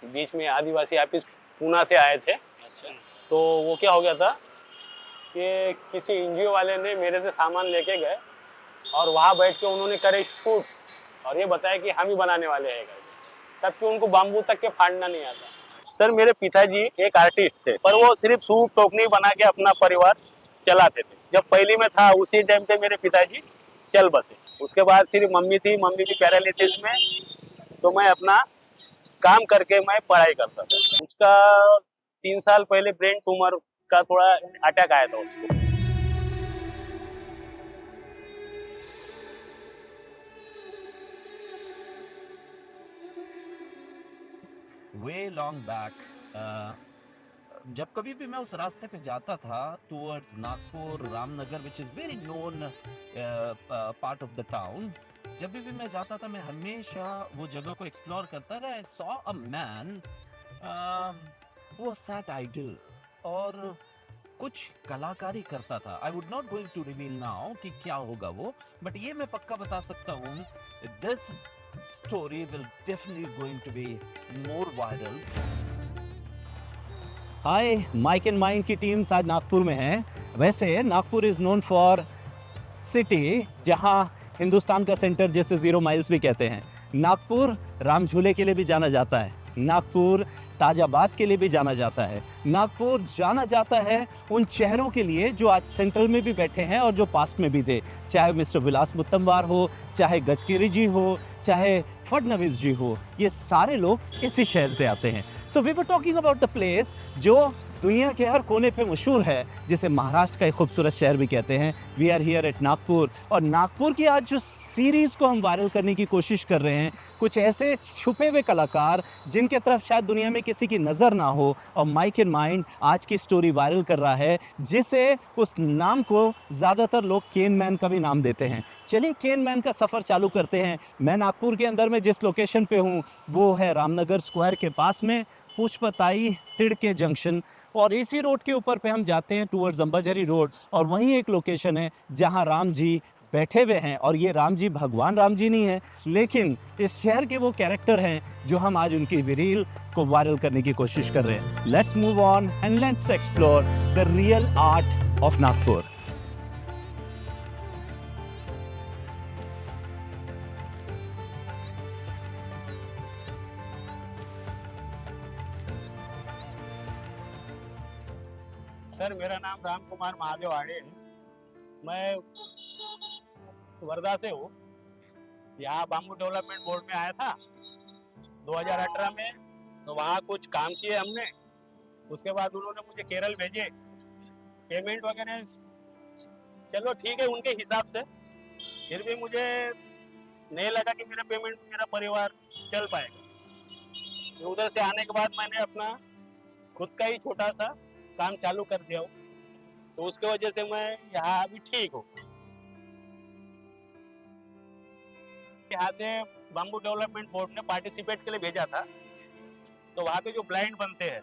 बीच में आदिवासी ऑफिस पूना से आए थे। अच्छा। तो वो क्या हो गया था कि किसी एनजीओ वाले ने मेरे से सामान लेके गए और वहाँ बैठ के उन्होंने करे शूट और ये बताया कि हम ही बनाने वाले हैं करके। तब कि उनको बाम्बू तक के फाड़ना नहीं आता। सर मेरे पिताजी एक आर्टिस्ट थे, पर वो सिर्फ सूट टोकनी बना के अपना परिवार चलाते थे। जब पहली में था उसी टाइम पे मेरे पिताजी चल बसे। उसके बाद सिर्फ मम्मी थी, मम्मी की पैरालिसिस में, तो मैं अपना काम करके मैं पढ़ाई करता था। उसका 3 साल पहले ब्रेन ट्यूमर का थोड़ा अटैक आया था उसको। वे लॉन्ग बैक जब कभी भी मैं उस रास्ते पे जाता था towards Nagpur Ramnagar which is very known part of the town, जब भी मैं जाता था मैं हमेशा वो जगह को एक्सप्लोर करता था। आई सॉ अ मैन वो सैट आइडल और कुछ कलाकारी करता था। I would not going to reveal now कि क्या होगा वो, बट ये मैं पक्का बता सकता हूँ, this story will definitely going to be more viral. Hi, mike and mind की टीम आज नागपुर में है। वैसे Nagpur is known for city जहां हिंदुस्तान का सेंटर जैसे 0 माइल्स भी कहते हैं। नागपुर राम झूले के लिए भी जाना जाता है, नागपुर ताजाबाद के लिए भी जाना जाता है, नागपुर जाना जाता है उन चेहरों के लिए जो आज सेंट्रल में भी बैठे हैं और जो पास्ट में भी थे, चाहे मिस्टर विलास मुत्तमवार हो, चाहे गडकरी जी हो, चाहे फडणवीस जी हो, ये सारे लोग इसी शहर से आते हैं। So we were talking about the place जो दुनिया के हर कोने पे मशहूर है, जिसे महाराष्ट्र का एक खूबसूरत शहर भी कहते हैं। We are here at Nagpur, और नागपुर की आज जो सीरीज़ को हम वायरल करने की कोशिश कर रहे हैं, कुछ ऐसे छुपे हुए कलाकार जिनके तरफ शायद दुनिया में किसी की नज़र ना हो, और माइक एंड माइंड आज की स्टोरी वायरल कर रहा है, जिसे उस नाम को ज़्यादातर लोग केन मैन का भी नाम देते हैं। चलिए केन मैन का सफ़र चालू करते हैं। मैं नागपुर के अंदर में जिस लोकेशन पे हूँ वो है रामनगर स्क्वायर के पास में पुष्पताई तिड़के जंक्शन, और इसी रोड के ऊपर पे हम जाते हैं टूवर्ड्स अंबाझरी रोड, और वहीं एक लोकेशन है जहां राम जी बैठे हुए हैं। और ये राम जी भगवान राम जी नहीं है, लेकिन इस शहर के वो कैरेक्टर हैं जो हम आज उनकी रील को वायरल करने की कोशिश कर रहे हैं। Let's move on and let's explore the real art of Nagpur. Sir मेरा नाम राम कुमार महादेव आड़े है। मैं वर्धा से हूँ। यहाँ बाम्बू डेवलपमेंट बोर्ड में आया था 2018 में, तो वहाँ कुछ काम किए हमने। उसके बाद उन्होंने मुझे केरल भेजे। पेमेंट वगैरह चलो ठीक है उनके हिसाब से, फिर भी मुझे नहीं लगा कि मेरा पेमेंट मेरा परिवार चल पाएगा। तो उधर से आने के बाद मैंने अपना खुद का ही छोटा सा काम चालू कर दिया हूँ, तो उसके वजह से मैं यहाँ अभी ठीक हूँ। यहाँ से बाम्बू डेवलपमेंट बोर्ड ने पार्टिसिपेट के लिए भेजा था, तो वहाँ पे जो ब्लाइंड बनते हैं,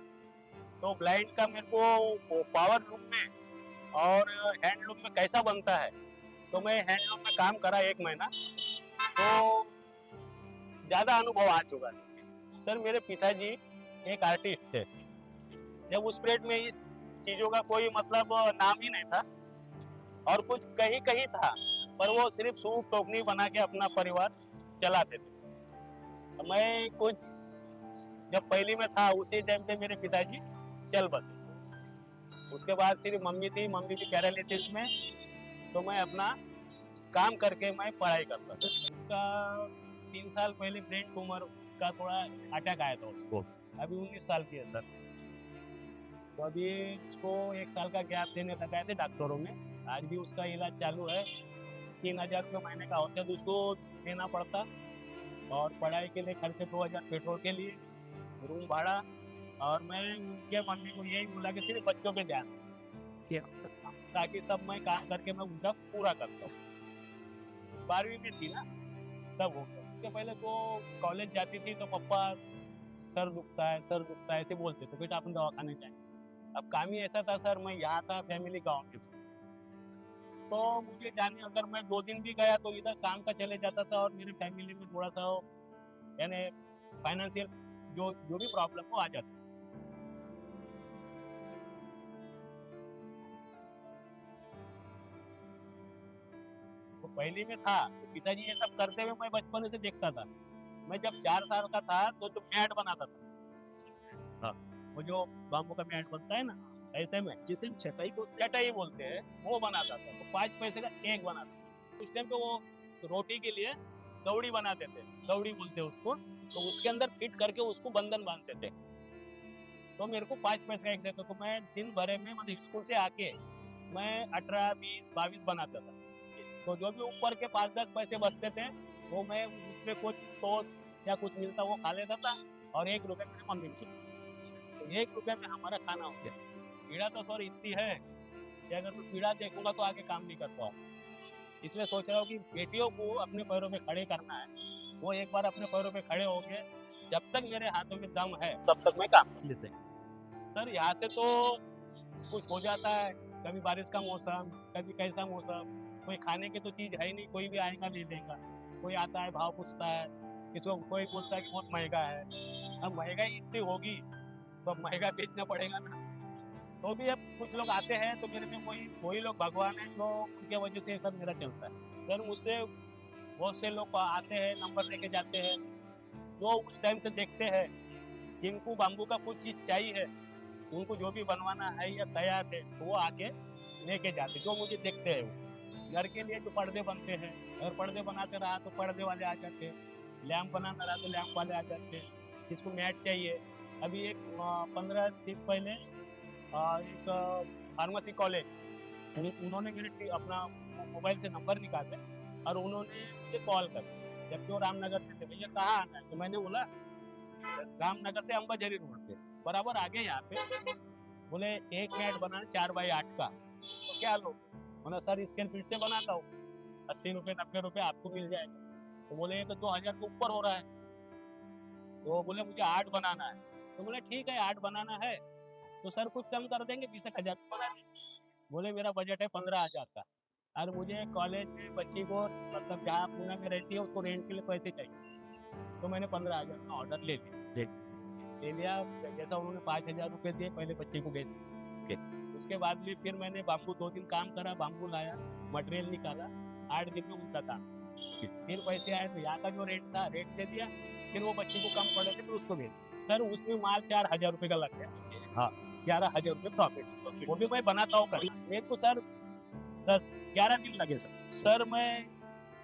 तो ब्लाइंड का मेरे को पावर लूम में और हैंडलूम में कैसा बनता है, तो मैं हैंडलूम में काम करा 1 महीना, तो ज़्यादा अनुभव आ चुका है। सर मेरे पिताजी एक आर्टिस्ट थे। जब उस पीरियड में इस चीज़ों का कोई मतलब नाम ही नहीं था, और कुछ कहीं कहीं था, पर वो सिर्फ सूट टोकनी बना के अपना परिवार चलाते थे। तो मैं कुछ जब पहली में था उसी टाइम पे मेरे पिताजी चल बसे। उसके बाद सिर्फ मम्मी थी, मम्मी की पैरालिसिस में, तो मैं अपना काम करके मैं पढ़ाई करता था। उसका 3 साल पहले ब्रेन ट्यूमर का थोड़ा अटैक आया था उसको। अभी 19 साल की है सर। तो अभी उसको 1 साल का गैप देने लगाए थे डॉक्टरों ने। आज भी उसका इलाज चालू है। 3,000 रुपये महीने का औसत उसको देना पड़ता, और पढ़ाई के लिए खर्चे 2,000 पेट्रोल के लिए, रूम भाड़ा। और मैं उनके मम्मी को यही बोला कि सिर्फ बच्चों पे ध्यान ताकि तब मैं काम करके मैं उनका पूरा करता हूँ। 12वीं में थी ना तब हो गया। उसके पहले तो कॉलेज जाती थी तो पापा सर दुखता है ऐसे बोलते थे, बेटा अपन दवाखाने जाए। अब काम ही ऐसा था सर, मैं यहाँ था, फैमिली गाँव की थी, तो मुझे जाने अगर मैं 2 दिन भी गया तो इधर काम का चले जाता था, और मेरी फैमिली में थोड़ा सा यानी फाइनेंशियल जो जो भी प्रॉब्लम हो आ जाता है। तो पहले में था तो पिताजी ये सब करते हुए मैं बचपन से देखता था। मैं जब 4 साल का था तो मैट बनाता था। हाँ, वो जो बाम्बू का मैट बनता है ना, ऐसे में जिसे हम चटाई बोलते हैं, वो बनाता था। तो 5 पैसे का एक बनाता था। उस टाइम पे वो रोटी के लिए दौड़ी बनाते थे, दौड़ी बोलते हैं उसको। तो उसके अंदर फिट करके उसको बंधन बांधते थे। तो मेरे को 5 पैसे का एक देते। तो मैं दिन भर में मतलब स्कूल से आके मैं 18, 20, 22 बनाता था। तो जो भी ऊपर के 5-10 पैसे बचते थे वो मैं उसमें कुछ टोस्ट या कुछ मिलता वो खा लेता था और 1 रुपये मेरी मम्मी को। तो 1 रुपये में हमारा खाना हो गया। पीड़ा तो सर इतनी है कि अगर मैं पीड़ा देखूंगा तो आगे काम नहीं कर पाऊंगा। इसलिए सोच रहा हूँ कि बेटियों को अपने पैरों पे खड़े करना है। वो एक बार अपने पैरों पे खड़े हो गए, जब तक मेरे हाथों में दम है तब तक मैं काम कर लेते हैं। सर यहाँ से तो कुछ हो जाता है, कभी बारिश का मौसम, कभी कैसा मौसम, कोई खाने की तो चीज़ है ही नहीं, कोई भी आएगा ले लेगा। कोई आता है भाव पूछता है, किसी को कोई बोलता है कि बहुत महंगा है। अब महंगाई इतनी होगी तो अब महंगा बेचना पड़ेगा ना। तो भी अब कुछ लोग आते हैं तो मेरे में वही लोग भगवान है जो उनके वजह से सब मेरा चलता है। सर मुझसे बहुत से लोग आते हैं, नंबर लेके जाते हैं, जो उस टाइम से देखते हैं जिनको बाम्बू का कुछ चीज़ चाहिए, उनको जो भी बनवाना है या तैयार है तो वो आके लेके जाते, जो मुझे देखते हैं वो। घर के लिए जो पर्दे बनते हैं, अगर पर्दे बनाते रहा तो पर्दे वाले आ जाते हैं, लैंप बनाना रहा तो लैंप वाले आ जाते हैं, किसको मैट चाहिए। अभी एक 15 दिन पहले एक फार्मेसी कॉलेज उन्होंने मेरे अपना मोबाइल से नंबर निकाले और उन्होंने मुझे कॉल कर, जबकि वो रामनगर से थे। भैया कहाँ आना है? तो मैंने बोला रामनगर से अम्बाझरी रोड पे बराबर आगे यहाँ पे। बोले एक मैट बनाना 4x8 का, तो क्या लो? मैंने सर स्क्वायर फीट से बनाता हूँ, 80 रुपये 90 रुपये आपको मिल जाएगा। तो बोले ये तो 2000 के ऊपर हो रहा है। तो बोले मुझे 8 बनाना है। तो बोले ठीक है 8 बनाना है तो सर कुछ कम कर देंगे, 20,000 बना देंगे। बोले मेरा बजट है 15,000 का और मुझे कॉलेज में बच्ची को मतलब जहाँ पुणे में रहती है उसको रेंट के लिए पैसे चाहिए। तो मैंने 15,000 का ऑर्डर ले लिया। जैसा उन्होंने 5,000 रुपये दिए, पहले बच्चे को भेज दिए। उसके बाद भी फिर मैंने बाम्बू 2 दिन काम करा, बाम्बू लाया, मटेरियल निकाला, 8 दिन में उनका काम। फिर पैसे आए तो यहाँ का जो रेट था रेट दे दिया। फिर वो बच्चे को कम पड़े थे फिर उसको भेज दिया। सर उसमें माल 4,000 रुपये का लग गया। हाँ, 11,000 रुपये प्रॉफिट। वो भी मैं बनाता हूँ कर। मेरे को सर 10-11 दिन लगे सर मैं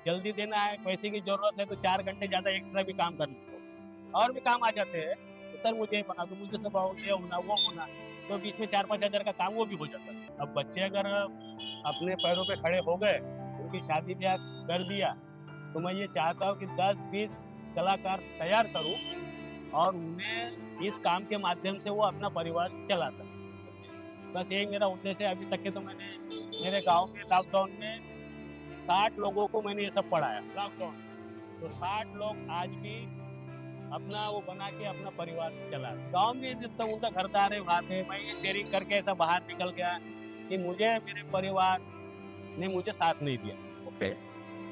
जल्दी देना है, पैसे की जरूरत है तो 4 घंटे ज़्यादा एक्स्ट्रा भी काम कर लेता हूँ और भी काम आ जाते हैं। तो सर मुझे बना दो, मुझे सब ये होना वो होना, तो बीच में 4-5 हज़ार का काम वो भी हो जाता है। अब बच्चे अगर अपने पैरों पे खड़े हो गए, उनकी शादी ब्याह कर दिया, तो मैं ये चाहता हूँ कि 10-20 कलाकार तैयार करूँ और उन्हें इस काम के माध्यम से वो अपना परिवार चला सके। बस यही मेरा उद्देश्य है। अभी तक के तो मैंने मेरे गांव में लॉकडाउन में 60 लोगों को मैंने ये सब पढ़ाया लॉकडाउन। तो 60 लोग आज भी अपना वो बना के अपना परिवार चला। गांव में जब तक उनका घर दार है वहाँ पे मैं ये शेयरिंग करके ऐसा बाहर निकल गया कि मुझे मेरे परिवार ने मुझे साथ नहीं दिया।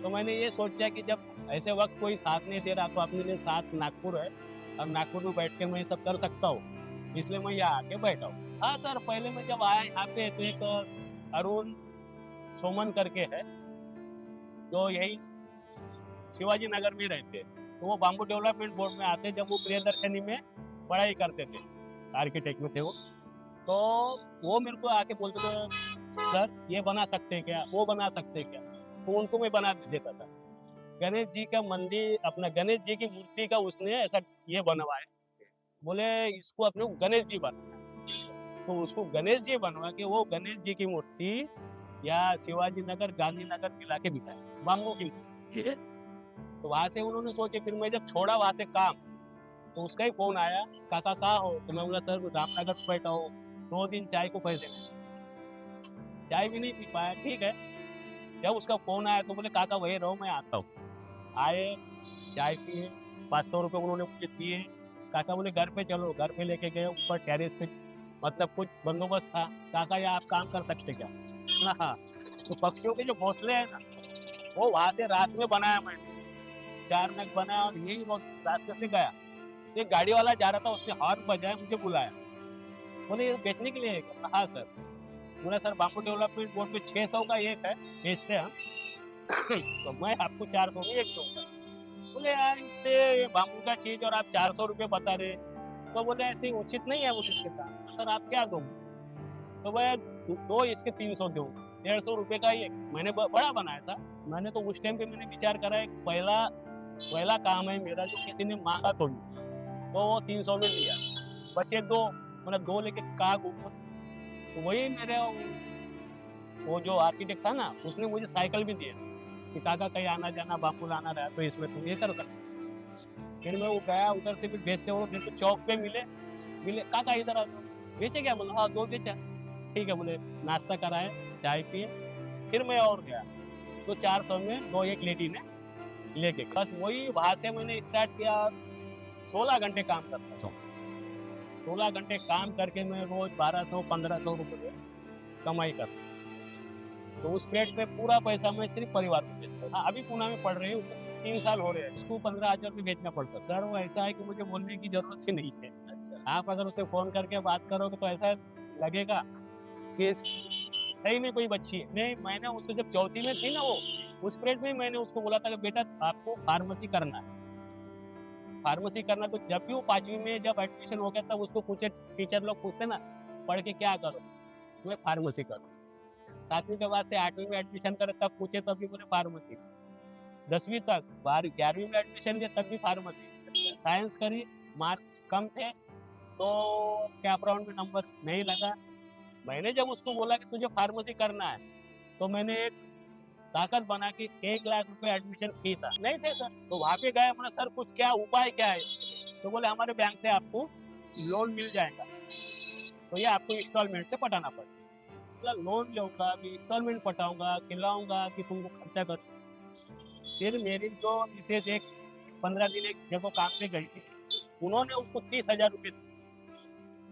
तो मैंने ये सोचा कि जब ऐसे वक्त कोई साथ नहीं दे रहा तो अपने लिए साथ नागपुर है और नागपुर में बैठ के मैं ये सब कर सकता हूँ, इसलिए मैं यहाँ आके बैठा हूँ। हाँ सर, पहले मैं जब आया यहाँ पे तो एक अरुण सोमन करके है जो यही शिवाजी नगर में रहते, तो वो बाम्बू डेवलपमेंट बोर्ड में आते जब वो प्रियदर्शनी में पढ़ाई करते थे, आर्किटेक्ट में थे वो। तो वो मेरे को आके बोलते थे सर ये बना सकते हैं क्या, वो बना सकते हैं क्या, तो उनको मैं बना देता था। गणेश जी का मंदिर, अपना गणेश जी की मूर्ति का उसने ऐसा ये बनवाया, बोले इसको अपने गणेश जी बना, तो उसको गणेश जी बनवा के वो गणेश जी की मूर्ति या शिवाजी नगर गांधीनगर मिला के बिठाए बाम्बू की। तो वहां से उन्होंने सोचे, फिर मैं जब छोड़ा वहां से काम तो उसका ही फोन आया, काका कहाँ हो? तो मैं बोला सर रामनगर पे बैठा हूँ। 2 दिन चाय को पैसे नहीं, चाय भी नहीं पी पाया। ठीक है, जब उसका फोन आया तो बोले काका वही रहो मैं आता हूँ। आए, चाय पिए, 500 रुपये उन्होंने मुझे दिए। काका बोले घर पे चलो, घर पे लेके गए ऊपर टेरेस पे, मतलब कुछ बंदोबस्त था। काका या आप काम कर सकते क्या? ना हाँ। तो पक्षियों के जो घोंसले हैं ना, वो वहाँ से रात में बनाया मैंने, 4 नग बनाया और यही रास्ते से गया एक गाड़ी वाला जा रहा था, उसने हॉर्न बजाया, मुझे बुलाया, बोले ये बेचने के लिए है क्या? हाँ सर। बोला सर बाम्बू डेवलपमेंट बोर्ड में 600 का एक है, बेचते हैं हम। तो मैं आपको 400 में एक दूंगा। बोले यार इतने बाम्बू का चीज और आप 400 रुपये बता रहे। तो बोले ऐसे उचित नहीं है वो इसके साथ। सर आप क्या दोगे? तो मैं दो इसके 300 दूँ, 150 रुपये का एक। मैंने बड़ा बनाया था। मैंने तो उस टाइम पे मैंने विचार करा, एक पहला काम है मेरा जो किसी ने मांगा तो वो 300 में दिया, बचे दो, मैंने दो लेके कहा घूमो। तो वही मेरे वो जो आर्किटेक्ट था ना, उसने मुझे साइकिल भी दिया कि काका कहीं आना जाना बाम्बू लाना रहा तो इसमें तुम ये कर सकते। फिर मैं वो गया उधर से भी बेचते हो, मेरे को चौक पे मिले काका इधर आ जाओ, बेचे क्या? बोला हाँ 2 बेचा। ठीक है बोले, नाश्ता कराए, चाय पिए। फिर मैं और गया तो 400 में 2 एक लेडी ने लेके, बस वही वहां से मैंने स्टार्ट किया। 16 घंटे काम करता था। 16 घंटे काम करके मैं रोज 1200-1500 रुपये कमाई करता। तो उस पेट पे पूरा पैसा मैं सिर्फ परिवार को देता। हाँ अभी पुणे में पढ़ रहे हैं, उसको 3 साल हो रहे हैं, इसको 15,000 रुपये भेजना पड़ता। सर वो ऐसा है कि मुझे बोलने की जरूरत ही नहीं है। अच्छा। आप अगर उसे फोन करके बात करोगे तो ऐसा लगेगा कि सही में कोई बच्ची है। नहीं, मैंने उसको जब चौथी में थी ना, वो उस पीरियड में मैंने उसको बोला था कि बेटा आपको फार्मेसी करना है। फार्मेसी करना, तो जब भी वो 5वीं में जब एडमिशन हो गया तब उसको पूछे, टीचर लोग पूछते ना पढ़ के क्या करो, मैं फार्मेसी करूँ। 7वीं के बाद से 8वीं में एडमिशन करे तब पूछे तब भी बोले फार्मेसी। 10वीं तक 11वीं में एडमिशन लिया तब भी फार्मेसी। साइंस करी, मार्क कम थे तो कैप राउंड में नंबर नहीं लगा। मैंने जब उसको बोला कि तुझे फार्मेसी करना है तो मैंने एक ताकत बना के 1 लाख रुपए एडमिशन फी था, नहीं थे सर। तो वहाँ पे गए, मैंने सर कुछ क्या उपाय क्या है? तो बोले हमारे बैंक से आपको लोन मिल जाएगा, तो ये आपको इंस्टॉलमेंट से पटाना पड़ेगा। लोन लूंगा, अभी इंस्टॉलमेंट पटाऊंगा, खिलाऊंगा कि तुमको खर्चा कर। फिर मेरी जो मिसेज एक 15 दिन एक जगह काम पे गई थी, उन्होंने उसको 30,000 रुपये दिए।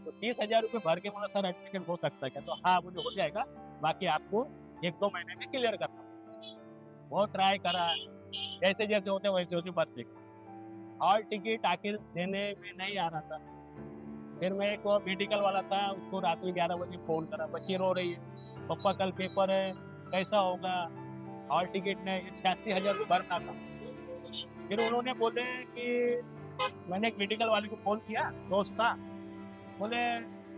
तो 30,000 रुपये भर के बोला सर एडमिशन हो सकता है? तो हाँ मुझे हो जाएगा, बाकी आपको 1-2 महीने में क्लियर करना। बहुत ट्राई करा, जैसे जैसे होते वैसे होते बस हॉल टिकट आखिर देने में नहीं आ रहा था। फिर मैं एक मेडिकल वाला था, उसको रात में 11 बजे फोन करा, बच्ची रो रही है, पापा कल पेपर है, कैसा होगा? हॉल टिकट ने 86,000 रुपये भरना था। फिर उन्होंने बोले कि मैंने एक मेडिकल वाले को फोन किया, दोस्त था, बोले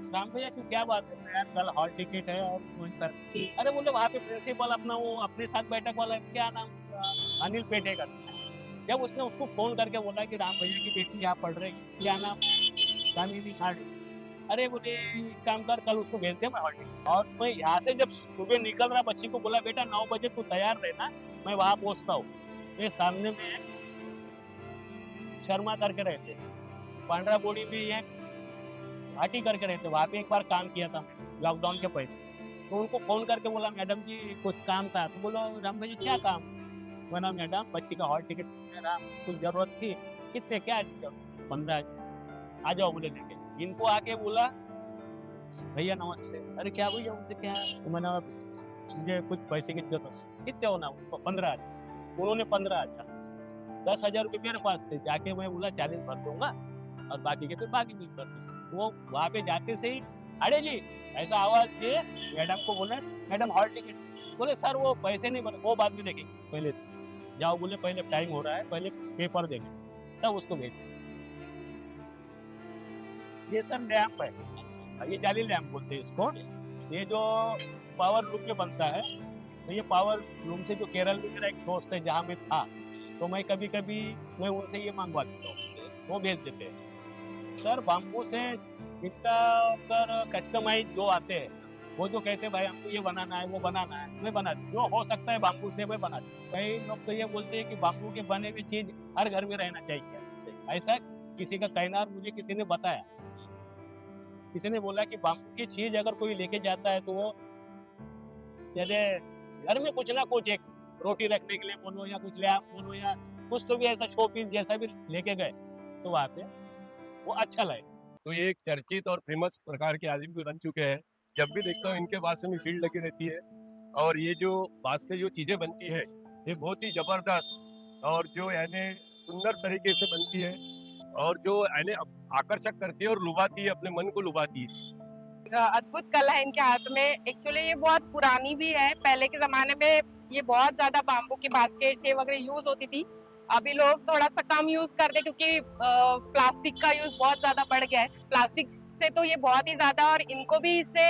राम भैया क्यों क्या बात है? यार कल हॉल टिकट है और कोई सर। अरे बोले वहाँ पे प्रिंसिपल अपना वो अपने साथ बैठक वाला क्या नाम, अनिल पेटे का। जब उसने उसको फोन करके बोला कि राम भैया की बेटी यहाँ पढ़ रही, क्या नाम, दामिनी साड़ी। अरे बोले एक काम कर, कल उसको भेज दे मैं हॉल टिकट। और मैं यहाँ से जब सुबह निकल रहा, बच्ची को बोला बेटा 9 बजे तू तैयार रहना, मैं वहाँ पहुँचता हूँ। ये सामने में शर्मा करके रहते, पांड्रा बोड़ी में ये घाटी करके रहते, वहाँ पे एक बार काम किया था लॉकडाउन के पहले। तो उनको फोन करके बोला मैडम जी कुछ काम था। तो बोलो राम भाई क्या काम? बोला मैडम बच्ची का हॉल टिकट मेरा कुछ जरूरत थी। कितने क्या 15 आ जाओ बोले लेके। इनको आके बोला भैया नमस्ते। अरे क्या भैया बोलते क्या? तो मैंने मुझे कुछ पैसे की जरूरत। कितने होना? उसको 15,000। उन्होंने 15,000, 10,000 रुपये मेरे पास थे। जाके मैं बोला 40 भर दूंगा और बाकी के फिर बाकी नहीं कर। वो वहाँ पे जाते से ही अरे जी ऐसा आवाज दिए, मैडम को बोले मैडम हॉल टिकट। बोले सर वो पैसे नहीं बने, वो बाद में देखेंगे, पहले जाओ बोले, पहले टाइम हो रहा है, पहले पेपर देंगे तब उसको भेज। ये सर लैम्प है, ये जाली लैम्प बोलते हैं इसको। ये जो पावर रूम में बनता है, तो ये पावर रूम से जो केरल में मेरा एक दोस्त है जहाँ मैं था, तो मैं कभी कभी मैं उनसे ये मंगवा देता हूँ, वो भेज देते हैं। सर बाम्बू से इनका अगर कस्टमाइज जो आते हैं, वो जो कहते हैं भाई हमको ये बनाना है वो बनाना है, मैं बना दूँ। जो हो सकता है बाम्बू से मैं बना दूँ। कई लोग तो ये बोलते हैं कि बाम्बू के बने हुए चीज हर घर में रहना चाहिए, ऐसा किसी का कहना मुझे किसी ने बताया। किसी ने बोला कि बाम्बू की चीज अगर कोई लेके जाता है तो वो जैसे घर में कुछ ना कुछ एक रोटी रखने के लिए बोलो या कुछ ले आप बोलो या कुछ तो भी ऐसा शो पीस जैसा भी लेके गए तो वहाँ पे वो अच्छा लगे। तो ये एक चर्चित और फेमस प्रकार के आदमी भी बन चुके हैं। जब भी देखता हूँ इनके बात से में भीड़ लगी रहती है। और ये जो बात से जो चीज़ें बनती है ये बहुत ही ज़बरदस्त और जो यानी सुंदर तरीके से बनती है। और जो यानी आकर्षक करती है और लुभाती है, अपने मन को लुभाती है। अद्भुत कला है इनके हाथ में। एक्चुअली ये बहुत पुरानी भी है। पहले के जमाने में ये बहुत ज्यादा बाम्बू की बास्केट से वगैरह यूज होती थी। अभी लोग थोड़ा सा कम यूज करते क्योंकि प्लास्टिक का यूज बहुत ज्यादा बढ़ गया है। प्लास्टिक से तो ये बहुत ही ज्यादा, और इनको भी इससे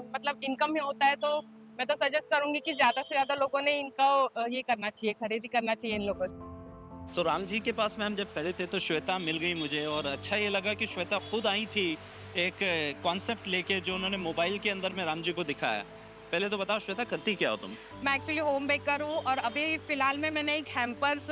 मतलब इनकम होता है। तो मैं तो सजेस्ट करूंगी कि ज्यादा से ज्यादा लोगों ने इनका ये करना चाहिए, खरीदी करना चाहिए इन लोगों से। तो राम जी के पास में हम जब पहले थे तो श्वेता मिल गई मुझे, और अच्छा ये लगा कि श्वेता खुद आई थी एक कॉन्सेप्ट लेके जो उन्होंने मोबाइल के अंदर में राम जी को दिखाया। पहले तो बताओ श्वेता, करती क्या हो तुम? मैं एक्चुअली होम बेकर हूँ, और अभी फिलहाल में मैंने एक हैम्पर्स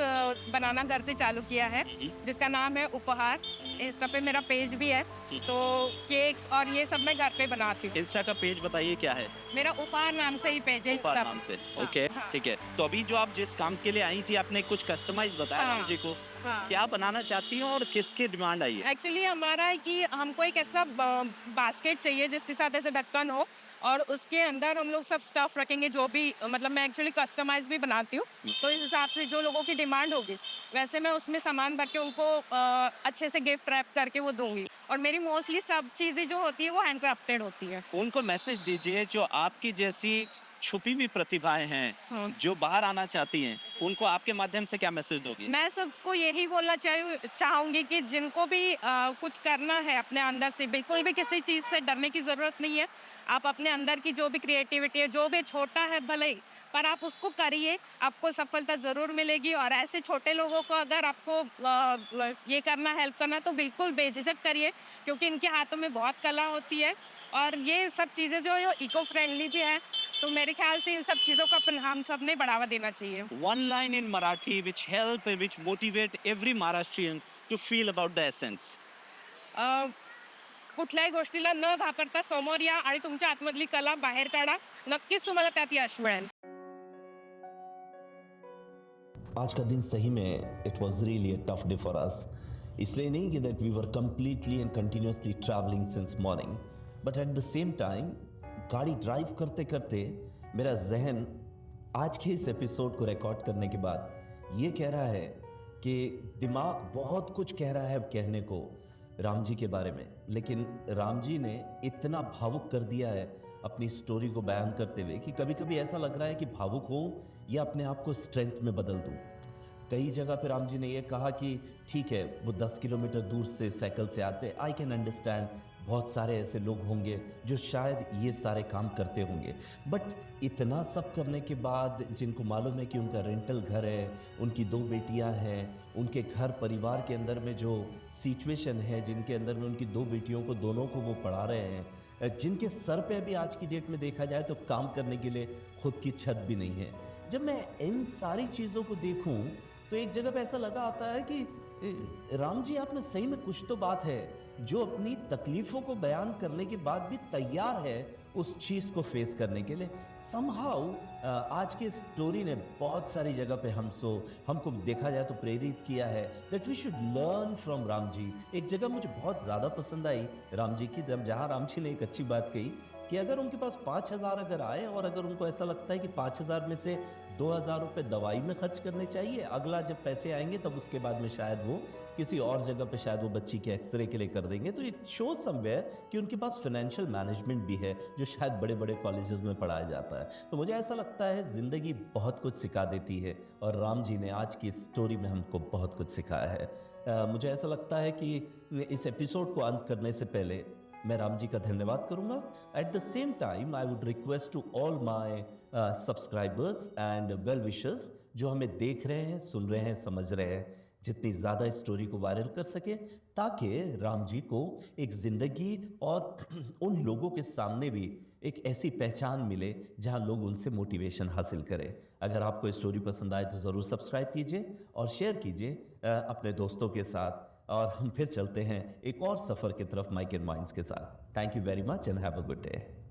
बनाना घर से चालू किया है जिसका नाम है उपहार। इंस्टा पे मेरा पेज भी है, तो केक्स और ये सब मैं घर पे बनाती हूँ। इंस्टा का पेज बताइए क्या है? मेरा उपहार नाम से ही पेज है उपहार इंस्टा नाम से। हाँ, ओके हाँ। ठीक है। तो अभी जो आप जिस काम के लिए आई थी, आपने कुछ कस्टमाइज बताया हाँ, राम जी को, हाँ। क्या बनाना चाहती हो और किसकी डिमांड आई है? एक्चुअली हमारा है कि हमको एक ऐसा बास्केट चाहिए जिसके साथ ऐसे ढक्कन हो, और उसके अंदर हम लोग सब स्टफ रखेंगे जो भी, मतलब मैं एक्चुअली कस्टमाइज भी बनाती हूँ। तो इस हिसाब से जो लोगों की डिमांड होगी वैसे मैं उसमें सामान भर के उनको अच्छे से गिफ्ट रैप करके वो दूंगी। और मेरी मोस्टली सब चीज़ें जो होती है वो हैंडक्राफ्टेड होती है। उनको मैसेज दीजिए जो आपकी जैसी छुपी हुई प्रतिभाएं हैं, हाँ। जो बाहर आना चाहती हैं, उनको आपके माध्यम से क्या मैसेज दोगी? मैं सबको यही बोलना चाहूँगी कि जिनको भी कुछ करना है अपने अंदर से, बिल्कुल भी किसी चीज़ से डरने की ज़रूरत नहीं है। आप अपने अंदर की जो भी क्रिएटिविटी है, जो भी छोटा है भले ही, पर आप उसको करिए, आपको सफलता ज़रूर मिलेगी। और ऐसे छोटे लोगों को अगर आपको ये करना, हेल्प करना, तो बिल्कुल बेझिझक करिए, क्योंकि इनके हाथों में बहुत कला होती है। और ये सब चीज़ें जो है इको फ्रेंडली भी है, तो मेरे ख्याल से इन सब चीज़ों को हम सब ने बढ़ावा देना चाहिए। One line in Marathi which help, which motivate every Maharashtrian to feel about the essence. कुठल्याही गोष्टीला न घाबरता समोर या आणि तुमच्या आतमधली कला बाहेर काढा, नक्कीच तुम्हाला त्यात यश मिळेल। आज का दिन सही में it was really a tough day for us. इसलिए नहीं कि that we were completely and continuously travelling since morning, but at the same time गाड़ी ड्राइव करते करते मेरा जहन आज के इस एपिसोड को रिकॉर्ड करने के बाद ये कह रहा है कि दिमाग बहुत कुछ कह रहा है कहने को राम जी के बारे में, लेकिन राम जी ने इतना भावुक कर दिया है अपनी स्टोरी को बयान करते हुए कि कभी कभी ऐसा लग रहा है कि भावुक हो या अपने आप को स्ट्रेंथ में बदल दूं। कई जगह पे राम जी ने ये कहा कि ठीक है, वो 10 किलोमीटर दूर से साइकिल से आते, आई कैन अंडरस्टैंड, बहुत सारे ऐसे लोग होंगे जो शायद ये सारे काम करते होंगे, बट इतना सब करने के बाद जिनको मालूम है कि उनका रेंटल घर है, उनकी 2 बेटियां हैं, उनके घर परिवार के अंदर में जो सिचुएशन है, जिनके अंदर में उनकी 2 बेटियों को, दोनों को वो पढ़ा रहे हैं, जिनके सर पे भी आज की डेट में देखा जाए तो काम करने के लिए खुद की छत भी नहीं है। जब मैं इन सारी चीज़ों को देखूं तो एक जगह पे ऐसा लगा आता है कि राम जी आप में सही में कुछ तो बात है, जो अपनी तकलीफ़ों को बयान करने के बाद भी तैयार है उस चीज़ को फेस करने के लिए। समहाउ आज की स्टोरी ने बहुत सारी जगह पे हमको देखा जाए तो प्रेरित किया है that we should learn from Ram ji. एक जगह मुझे बहुत ज़्यादा पसंद आई राम जी की, जहाँ राम जी ने एक अच्छी बात कही कि अगर उनके पास 5,000 अगर आए और अगर उनको ऐसा लगता है कि 5,000 में से 2,000 रुपये दवाई में खर्च करने चाहिए, अगला जब पैसे आएंगे तब उसके बाद में शायद वो किसी और जगह पे शायद वो बच्ची के एक्सरे के लिए कर देंगे, तो इट शोज समवेयर कि उनके पास फाइनेंशियल मैनेजमेंट भी है, जो शायद बड़े बड़े कॉलेजेस में पढ़ाया जाता है। तो मुझे ऐसा लगता है ज़िंदगी बहुत कुछ सिखा देती है, और राम जी ने आज की स्टोरी में हमको बहुत कुछ सिखाया है। मुझे ऐसा लगता है कि इस एपिसोड को अंत करने से पहले मैं राम जी का धन्यवाद करूंगा। At the same time I would request to all my subscribers and well wishers जो हमें देख रहे हैं, सुन रहे हैं, समझ रहे हैं, जितनी ज़्यादा स्टोरी को वायरल कर सके, ताकि राम जी को एक ज़िंदगी और उन लोगों के सामने भी एक ऐसी पहचान मिले जहां लोग उनसे मोटिवेशन हासिल करें। अगर आपको स्टोरी पसंद आए तो ज़रूर सब्सक्राइब कीजिए और शेयर कीजिए अपने दोस्तों के साथ, और हम फिर चलते हैं एक और सफ़र की तरफ माइक एंड माइंड्स के साथ। Thank you very much and have a good day.